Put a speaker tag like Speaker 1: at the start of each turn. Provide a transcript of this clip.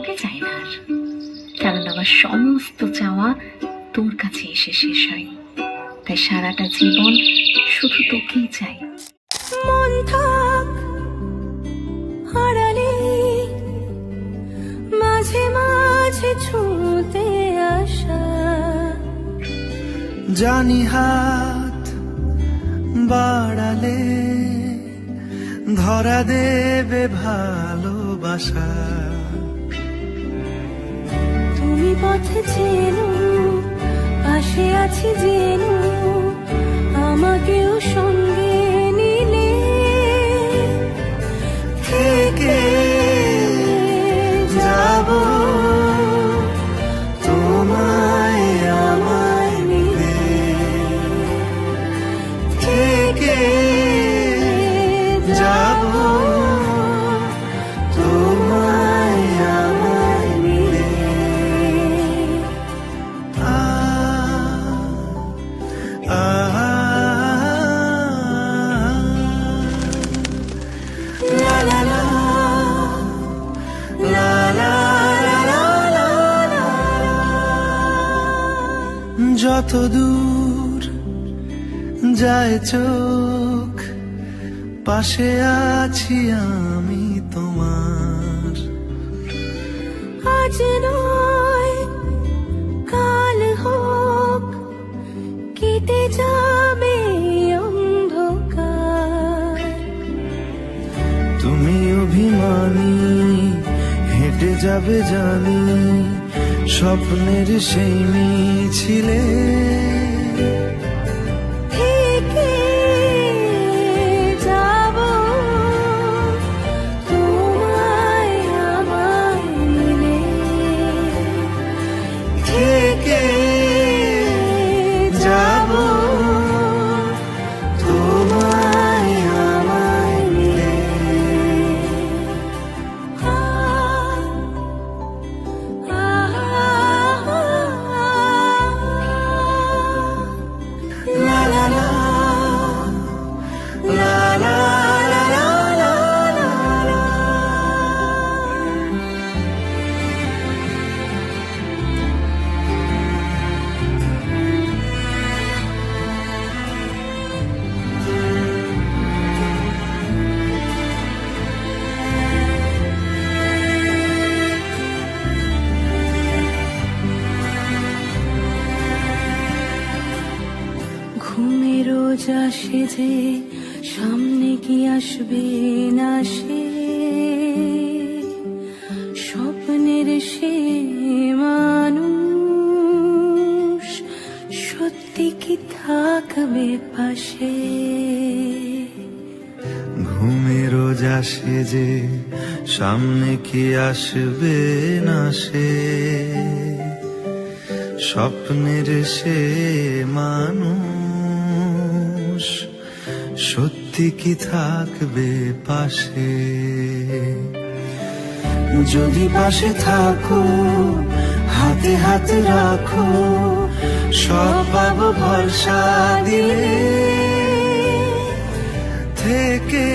Speaker 1: কাউকে চাই না আর, কারণ আমার সমস্ত চাওয়া তোর কাছে এসে শেষ হয়। তাই সারাটা জীবন শুধু তোকেই চাই।
Speaker 2: মন থাক আড়ালে, মাঝে মাঝে ছুঁতে আসা,
Speaker 3: জানি হাত বাড়ালে ধরা দেবে ভালোবাসা।
Speaker 2: তুমি পথে চেনো, পাশে আছি জেনো, আমাকেও সঙ্গে নিলে
Speaker 3: থেকে যাব তোমায় আমায় নিলে, থেকে যাব তোমায় আমায় নিলে। La la la, la la la la la la, যত দূর যায় চোখ পাশে আছি আমি তোমার।
Speaker 2: আজ নয় কাল হোক, কেটে যাবে অন্ধকার।
Speaker 3: তুমি অভিমানী হেঁটে যাবে জানি, স্বপ্নের সেই মিছিলে
Speaker 2: থেকে যাব তোমায় আমায় নিলে,
Speaker 3: থেকে যাব তোমায় আমায় নিলে। La la la, la la la la la la la.
Speaker 2: ঘুমের রোজ আসে যে, সামনে কি আসবে না সে, স্বপ্নের সে মানুষ সত্যি কি থাকবে পাশে।
Speaker 3: ঘুমে রোজ আসে যে, সামনে কি আসবে না সে, স্বপ্নের সে মানুষ সত্যি কি থাকবে পাশে। যদি পাশে থাকো হাতে হাত রাখো, সব পাবো ভরসা দিলে, থেকে